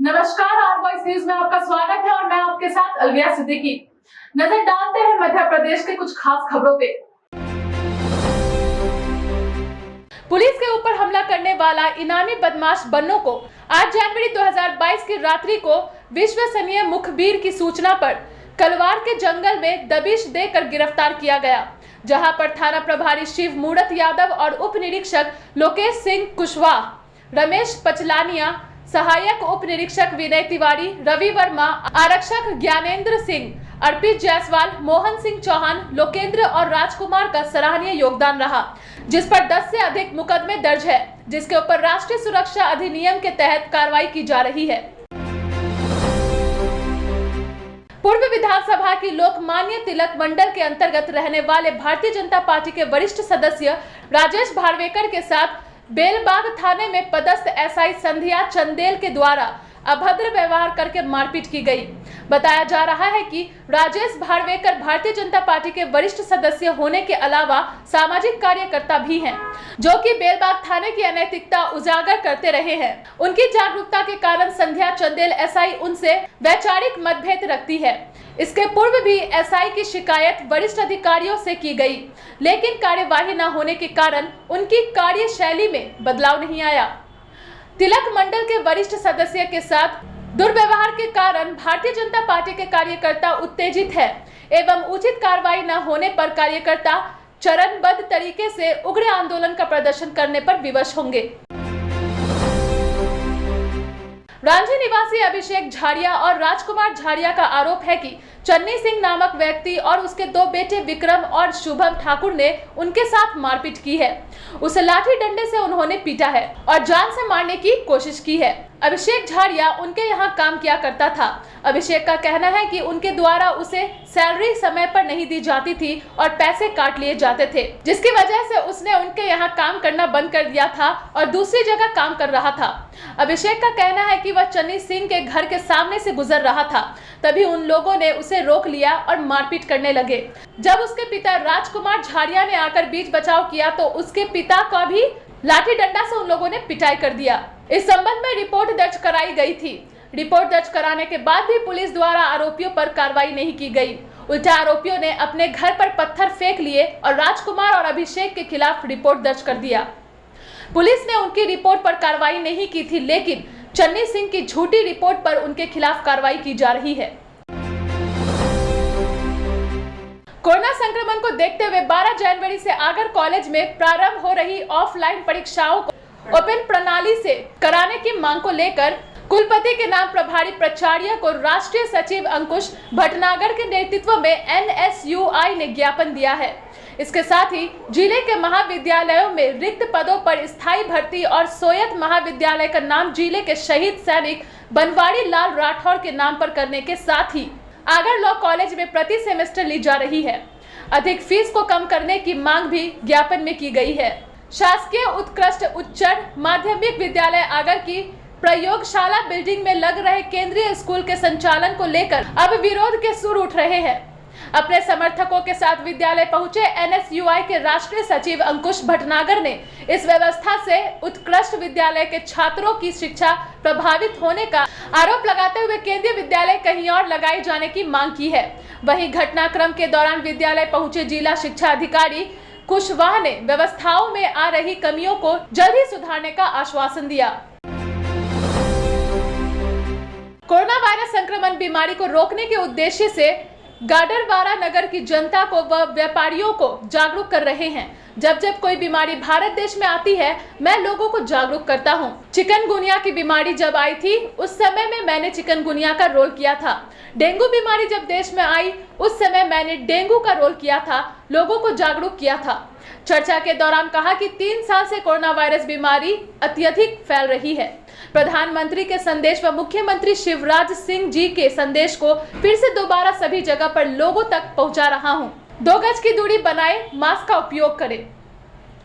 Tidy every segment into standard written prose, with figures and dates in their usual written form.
नमस्कार, our voice news में आपका स्वागत है और मैं आपके साथ अलविया सिद्दीकी। नजर डालते हैं मध्य प्रदेश के कुछ खास खबरों पे। पुलिस के ऊपर हमला करने वाला इनामी बदमाश बन्नो को 8 जनवरी 2022 की रात्रि को विश्वसनीय मुखबिर की सूचना पर कलवार के जंगल में दबिश देकर गिरफ्तार किया गया, जहां पर थाना प्रभारी शिव मूरत यादव और उप निरीक्षक लोकेश सिंह कुशवाहा, रमेश पचलानिया, सहायक उप निरीक्षक विनय तिवारी, रवि वर्मा, आरक्षक ज्ञानेंद्र सिंह, अर्पित जायसवाल, मोहन सिंह चौहान, लोकेंद्र और राजकुमार का सराहनीय योगदान रहा, जिस पर 10 से अधिक मुकदमे दर्ज है, जिसके ऊपर राष्ट्रीय सुरक्षा अधिनियम के तहत कार्रवाई की जा रही है। पूर्व विधानसभा की लोकमान्य तिलक मंडल के अंतर्गत रहने वाले भारतीय जनता पार्टी के वरिष्ठ सदस्य राजेश भार्वेकर के साथ बेलबाग थाने में पदस्थ एसआई संध्या चंदेल के द्वारा अभद्र व्यवहार करके मारपीट की गई। बताया जा रहा है कि राजेश भार्वेकर भारतीय जनता पार्टी के वरिष्ठ सदस्य होने के अलावा सामाजिक कार्यकर्ता भी हैं, जो कि बेलबाग थाने की अनैतिकता उजागर करते रहे हैं। उनकी जागरूकता के कारण संध्या चंदेल एसआई उनसे वैचारिक मतभेद रखती है। इसके पूर्व भी एसआई की शिकायत वरिष्ठ अधिकारियों से की गई, लेकिन कार्यवाही न होने के कारण उनकी कार्यशैली में बदलाव नहीं आया। तिलक मंडल के वरिष्ठ सदस्य के साथ दुर्व्यवहार के कारण भारतीय जनता पार्टी के कार्यकर्ता उत्तेजित है एवं उचित कार्रवाई न होने पर कार्यकर्ता चरणबद्ध तरीके से उग्र आंदोलन का प्रदर्शन करने पर विवश होंगे। रांची निवासी अभिषेक झाड़िया और राजकुमार झाड़िया का आरोप है कि चन्नी सिंह नामक व्यक्ति और उसके 2 बेटे विक्रम और शुभम ठाकुर ने उनके साथ मारपीट की है। उसे लाठी डंडे से उन्होंने पीटा है और जान से मारने की कोशिश की है। अभिषेक झाड़िया उनके यहाँ काम किया करता था। अभिषेक का कहना है कि उनके द्वारा उसे सैलरी समय पर नहीं दी जाती थी और पैसे काट लिए जाते थे, जिसकी वजह से उसने उनके यहाँ काम करना बंद कर दिया था और दूसरी जगह काम कर रहा था। अभिषेक का कहना है कि वह चन्नी सिंह के घर के सामने से गुजर रहा था, तभी उन लोगों ने उसे रोक लिया और मारपीट करने लगे। जब उसके पिता राजकुमार झाड़िया ने आकर बीच बचाव किया तो उसके पिता का भी लाठी डंडा से उन लोगों ने पिटाई कर दिया। इस संबंध में रिपोर्ट दर्ज कराई गई थी। रिपोर्ट दर्ज कराने के बाद भी पुलिस द्वारा आरोपियों पर कार्रवाई नहीं की गई। उल्टा आरोपियों ने अपने घर पर पत्थर फेंक लिए और राजकुमार और अभिषेक के खिलाफ रिपोर्ट दर्ज कर दिया। पुलिस ने उनकी रिपोर्ट पर कार्रवाई नहीं की थी, लेकिन चन्नी सिंह की झूठी रिपोर्ट पर उनके खिलाफ कार्रवाई की जा रही है। कोरोना संक्रमण को देखते हुए 12 जनवरी से आगर कॉलेज में प्रारंभ हो रही ऑफलाइन परीक्षाओं को ओपन प्रणाली से कराने की मांग को लेकर कुलपति के नाम प्रभारी प्राचार्य को राष्ट्रीय सचिव अंकुश भटनागर के नेतृत्व में एनएसयूआई ने ज्ञापन दिया है। इसके साथ ही जिले के महाविद्यालयों में रिक्त पदों पर स्थायी भर्ती और सोयत महाविद्यालय का नाम जिले के शहीद सैनिक बनवारी लाल राठौर के नाम पर करने के साथ ही आगर लॉ कॉलेज में प्रति सेमेस्टर ली जा रही है। अधिक फीस को कम करने की मांग भी ज्ञापन में की गई है। शासकीय उत्कृष्ट उच्चतर माध्यमिक विद्यालय आगर की प्रयोगशाला बिल्डिंग में लग रहे केंद्रीय स्कूल के संचालन को लेकर अब विरोध के सुर उठ रहे हैं। अपने समर्थकों के साथ विद्यालय पहुंचे एनएसयूआई के राष्ट्रीय सचिव अंकुश भटनागर ने इस व्यवस्था से उत्कृष्ट विद्यालय के छात्रों की शिक्षा प्रभावित होने का आरोप लगाते हुए केंद्रीय विद्यालय कहीं और लगाए जाने की मांग की है। वहीं घटनाक्रम के दौरान विद्यालय पहुंचे जिला शिक्षा अधिकारी कुशवाहा ने व्यवस्थाओं में आ रही कमियों को जल्द ही सुधारने का आश्वासन दिया। कोरोना वायरस संक्रमण बीमारी को रोकने के उद्देश्य से गाडरवारा नगर की जनता को व व्यापारियों को जागरूक कर रहे हैं। जब जब कोई बीमारी भारत देश में आती है, मैं लोगों को जागरूक करता हूं। चिकनगुनिया की बीमारी जब आई थी, उस समय में मैंने चिकनगुनिया का रोल किया था। डेंगू बीमारी जब देश में आई, उस समय मैंने डेंगू का रोल किया था, लोगों को जागरूक किया था। चर्चा के दौरान कहा कि 3 साल से कोरोना वायरस बीमारी अत्यधिक फैल रही है। प्रधानमंत्री के संदेश व मुख्यमंत्री शिवराज सिंह जी के संदेश को फिर से दोबारा सभी जगह पर लोगों तक पहुंचा रहा हूं। 2 गज की दूरी बनाए, मास्क का उपयोग करें,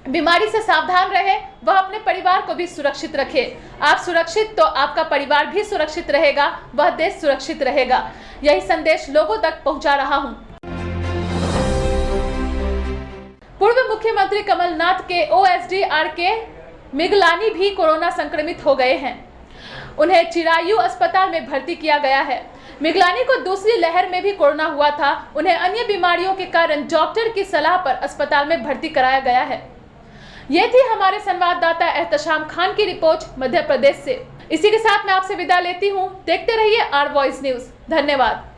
बीमारी से सावधान रहे, वह अपने परिवार को भी सुरक्षित रखे। आप सुरक्षित तो आपका परिवार भी सुरक्षित रहेगा, वह देश सुरक्षित रहेगा। यही संदेश लोगों तक पहुंचा रहा हूं। पूर्व मुख्यमंत्री कमलनाथ के ओएसडी आर के मिगलानी भी कोरोना संक्रमित हो गए हैं। उन्हें चिरायु अस्पताल में भर्ती किया गया है। मिगलानी को दूसरी लहर में भी कोरोना हुआ था। उन्हें अन्य बीमारियों के कारण डॉक्टर की सलाह पर अस्पताल में भर्ती कराया गया है। ये थी हमारे संवाददाता एहतशाम खान की रिपोर्ट मध्य प्रदेश से। इसी के साथ मैं आपसे विदा लेती हूँ। देखते रहिए आर वॉइस न्यूज। धन्यवाद।